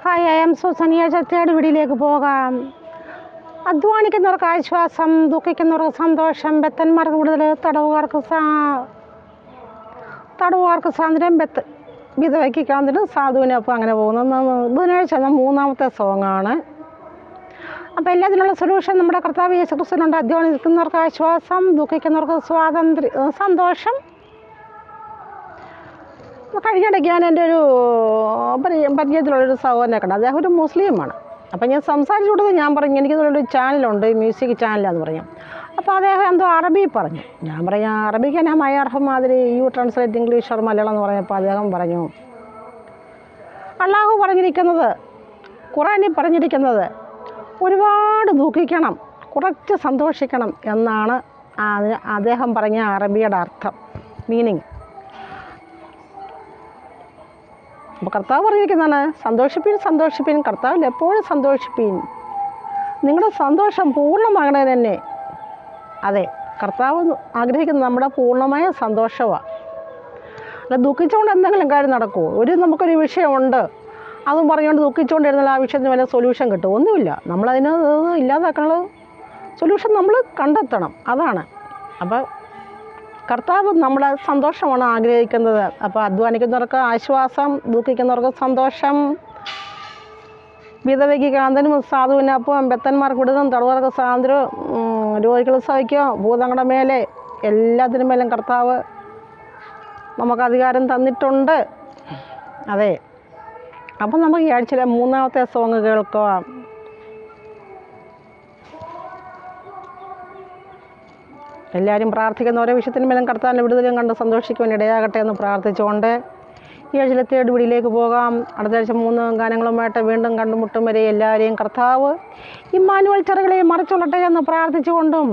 Hi, I am Susan. ആഴ്ചത്തേട് വീടിലേക്ക് പോകാം. അധ്വാനിക്കുന്നവർക്ക് ആശ്വാസം, ദുഃഖിക്കുന്നവർക്ക് സന്തോഷം, ബദ്ധന്മാർക്ക് വിടുതൽ, തടവുകാർക്ക് സ്വാതന്ത്ര്യം, വിധവയ്ക്ക് കാന്തനും സാധുവിനൊപ്പം അങ്ങനെ പോകുന്നു. ബുധനാഴ്ച മൂന്നാമത്തെ സോങ്ങാണ്. അപ്പോൾ എല്ലാത്തിനുള്ള സൊല്യൂഷൻ നമ്മുടെ കർത്താവ് യേശു ക്രിസ്തുവിനുണ്ട്. അധ്വാനിക്കുന്നവർക്ക് ആശ്വാസം, ദുഃഖിക്കുന്നവർക്ക് സന്തോഷം. കഴിഞ്ഞിടയ്ക്ക് ഞാൻ എൻ്റെ ഒരു പരിചയത്തിലുള്ളൊരു സഹോദരനെ കണ്ടു. അദ്ദേഹം ഒരു മുസ്ലിമാണ്. അപ്പം ഞാൻ സംസാരിച്ചു കൊടുത്ത് ഞാൻ പറഞ്ഞു, എനിക്കിതുള്ളൊരു ചാനലുണ്ട്, മ്യൂസിക് ചാനലാന്ന് പറഞ്ഞു. അപ്പോൾ അദ്ദേഹം എന്തോ അറബി പറഞ്ഞു. ഞാൻ പറഞ്ഞു, അറബിക്ക് ഞാൻ മയർഹം മാതിരി ട്രാൻസ്ലേറ്റ് ഇംഗ്ലീഷ് ഓർ മലയാളം എന്ന് പറഞ്ഞപ്പോൾ അദ്ദേഹം പറഞ്ഞു, അള്ളാഹു പറഞ്ഞിരിക്കുന്നത്, ഖുറാനിൽ പറഞ്ഞിരിക്കുന്നത് ഒരുപാട് ദുഃഖിക്കണം, കുറച്ച് സന്തോഷിക്കണം എന്നാണ് അദ്ദേഹം പറഞ്ഞ അറബിയുടെ അർത്ഥം, മീനിങ്. അപ്പോൾ കർത്താവ് പറഞ്ഞിരിക്കുന്നതാണ്, സന്തോഷിപ്പീൻ, കർത്താവിൽ എപ്പോഴും സന്തോഷിപ്പീൻ, നിങ്ങളുടെ സന്തോഷം പൂർണ്ണമാകണേ തന്നെ. അതെ, കർത്താവ് ആഗ്രഹിക്കുന്നത് നമ്മുടെ പൂർണ്ണമായ സന്തോഷമാണ്. അല്ല ദുഃഖിച്ചുകൊണ്ട് എന്തെങ്കിലും കാര്യം നടക്കുമോ? നമുക്കൊരു വിഷയമുണ്ട്, അതും പറഞ്ഞുകൊണ്ട് ദുഃഖിച്ചുകൊണ്ടിരുന്നാൽ ആ വിഷയത്തിന് വല്ല സൊല്യൂഷൻ കിട്ടും? ഒന്നുമില്ല. നമ്മളതിന് ഇല്ലാതാക്കാനുള്ള സൊല്യൂഷൻ നമ്മൾ കണ്ടെത്തണം, അതാണ്. അപ്പോൾ കർത്താവ് നമ്മുടെ സന്തോഷമാണ് ആഗ്രഹിക്കുന്നത്. അപ്പോൾ അധ്വാനിക്കുന്നവർക്ക് ആശ്വാസം, ദുഃഖിക്കുന്നവർക്ക് സന്തോഷം, വിധവയ്ക്ക് കാന്തനും സാധുവിനൊപ്പം, ബദ്ധന്മാർക്ക് വിടുതലും, തടവുകാർക്ക് സ്വാതന്ത്ര്യവും, രോഗികൾ സഹിക്കും, ഭൂതങ്ങളുടെ മേലെ എല്ലാത്തിനും മേലും കർത്താവ് നമുക്ക് അധികാരം തന്നിട്ടുണ്ട്. അതെ. അപ്പം നമുക്ക് ഈ ആഴ്ചയിലെ മൂന്നാമത്തെ സോങ് കേൾക്കുക. എല്ലാവരും പ്രാർത്ഥിക്കുന്ന ഓരോ വിഷയത്തിന് മേലും കർത്താവിൻ്റെ വിടുതലും കണ്ട് സന്തോഷിക്കുവാൻ ഇടയാകട്ടെ എന്ന് പ്രാർത്ഥിച്ചുകൊണ്ട് ഈ ആഴ്ചയിലെ തേർഡ് വീഡിയോയിലേക്ക് പോകാം. അടുത്ത ആഴ്ച 3 ഗാനങ്ങളുമായിട്ട് വീണ്ടും കണ്ടുമുട്ടും വരെ എല്ലാവരെയും കർത്താവ് ഇമ്മാനുവൽ ചെറുകളെ മറിച്ചൊള്ളട്ടെ എന്ന് പ്രാർത്ഥിച്ചുകൊണ്ടും,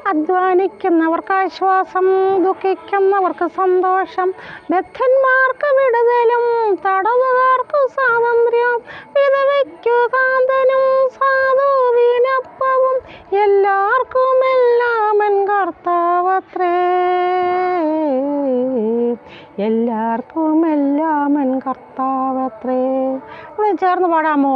അധ്വാനിക്കുന്നവർക്ക് ആശ്വാസം, ദുഃഖിക്കുന്നവർക്ക് സന്തോഷം, ബദ്ധന്മാർക്ക് വിടുതലും, തടവുകാർക്ക് സ്വാതന്ത്ര്യം, വിധവയ്ക്കു കാന്തനും സാധുവിനൊപ്പവും, എല്ലാവർക്കും എല്ലാമൻ കർത്താവത്രേ, എല്ലാവർക്കും എല്ലാമൻ കർത്താവത്രേ. ഇവിടെ ചേർന്ന് പാടാമോ?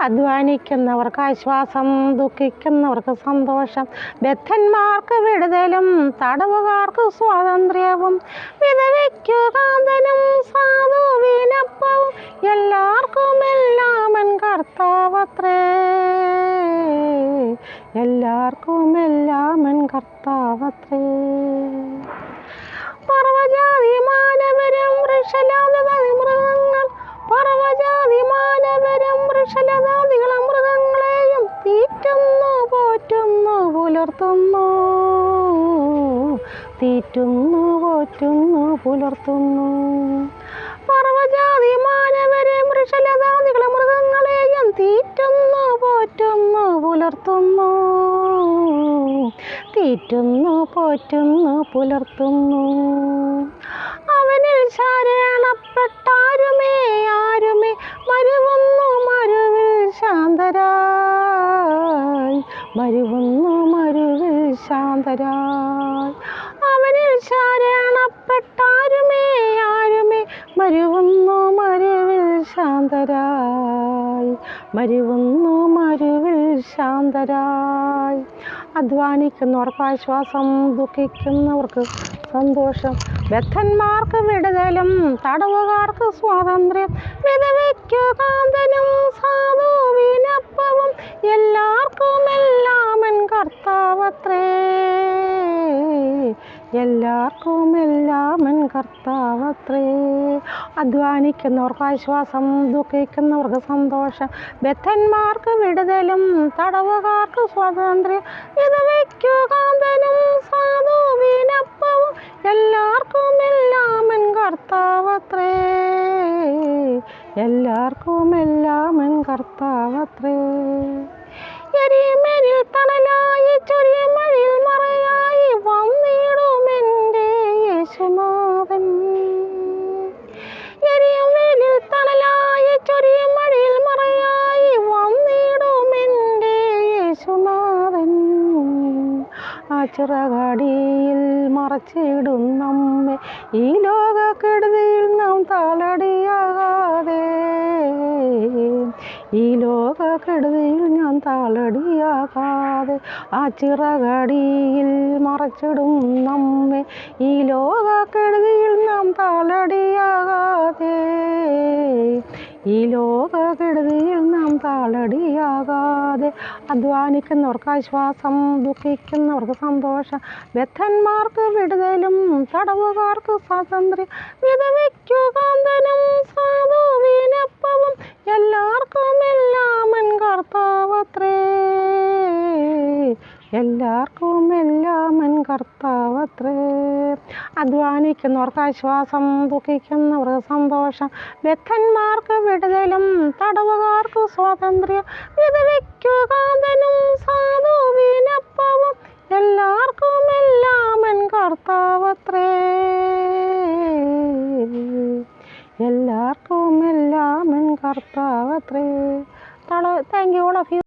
അധ്വാനിക്കുന്നവർക്ക് ആശ്വാസം, ദുഃഖിക്കുന്നവർക്ക് സന്തോഷം, ബദ്ധന്മാർക്ക് വിടുതലും, തടവുകാർക്ക് സ്വാതന്ത്ര്യവും, വിധവയ്ക്കു കാന്തനും സാധുവിനൊപ്പവും, എല്ലാവർക്കും എല്ലാമൻ കർത്താവത്രേ, എല്ലാവർക്കും എല്ലാമൻ കർത്താവത്രേ. പർവ്വജാതി മാനവരും വൃക്ഷലതാതി മൃഗങ്ങൾ, പർവ്വജാതി മാനവരും വൃക്ഷലതാദികളും മൃഗങ്ങളെയും തീറ്റുന്നു, പോറ്റുന്നു, പുലർത്തുന്നു, തീറ്റുന്നു, പോറ്റുന്നു, പുലർത്തുന്നു. പർവ്വജാതി മാനവരും വൃക്ഷലതാദികളും മൃഗങ്ങളെയും തീറ്റുന്നു, പോറ്റുന്നു, പുലർത്തുന്നു, തീറ്റുന്നു, പോറ്റുന്നു, പുലർത്തുന്നു. അവനിൽ ശരണപ്പെട്ടാരുമേ മരുവുന്നു മരുവിൽ ശാന്തരായി, മരുവുന്നു മരുവിൽ ശാന്തരായി. അവനിൽ ശരണപ്പെട്ടാരുമേ മരുവുന്നു മരുവിൽ ശാന്തരായി, മരുവുന്നു മരുവിൽ ശാന്തരായി. അധ്വാനിക്കുന്നവർക്ക് ആശ്വാസം, ദുഃഖിക്കുന്നവർക്ക് സന്തോഷം, ബദ്ധന്മാർക്ക് വിടുതലും, തടവുകാർക്ക് സ്വാതന്ത്ര്യം, വിധവയ്ക്കു കാന്തനും സാധുവിനൊപ്പവും, എല്ലാവർക്കും എല്ലാമൻ കർത്താവത്രേ, എല്ലാവർക്കും എല്ലാമൻ കർത്താവത്രേ. അധ്വാനിക്കുന്നവർക്ക് ആശ്വാസം, ദുഃഖിക്കുന്നവർക്ക് സന്തോഷം, ബദ്ധന്മാർക്ക് വിടുതലും, തടവുകാർക്ക് സ്വാതന്ത്ര്യം, വിധവയ്ക്കു കാന്തനും സാധുവിനൊപ്പവും, എല്ലാവർക്കും എല്ലാമൻ കർത്താവത്രേ, എല്ലാവർക്കും എല്ലാമൻ കർത്താവത്രേ. എരിമേലിൽ തണലായി ചൊരിമഴിൽ മറയായി വന്നിടുമെൻ്റെ യേശുനാഥൻ, എരിമേലിൽ തണലായി ചൊരിമഴിൽ മറയായി വന്നിടുമെൻ്റെ യേശുനാഥൻ, ആ ചിറകടിയിൽ മറച്ചിടും നമ്മെ ഈ ലോകക്കെടുതിയിൽ നാം കെടുതിയിൽ ഞാൻ താളടിയാകാതെ ആ ചിറകടിയിൽ മറച്ചിടും നമ്മെ ഈ ലോക കെടുതിയിൽ നാം താളടിയാകാതെ ഈ ലോക കെടുതിയിൽ നാം താളടിയാകാതെ അധ്വാനിക്കുന്നവർക്ക് ആശ്വാസം ദുഃഖിക്കുന്നവർക്ക് സന്തോഷം വ്യഥന്മാർക്ക് വിടുതലും തടവുകാർക്ക് സ്വാതന്ത്ര്യം വിധവയ്ക്കു കാന്തനും സാധുവിനപ്പവും എല്ലാവർക്കും എല്ലാമൻ കർത്താവത്രേ എല്ലാവർക്കും എല്ലാമൻ കർത്താവത്രേ അധ്വാനിക്കുന്നവർക്ക് ആശ്വാസം ദുഃഖിക്കുന്നവർക്ക് സന്തോഷം വ്യഥന്മാർക്ക് വിടുതലും തടവുകാർക്ക് സ്വാതന്ത്ര്യം വിധവയ്ക്കു കാന്തനും സാധുവിനപ്പവും എല്ലാവർക്കും എല്ലാമൻ കർത്താവത്രേ എല്ലാവർക്കും എല്ലാമൻ കർത്താവത്രേ thank you all of U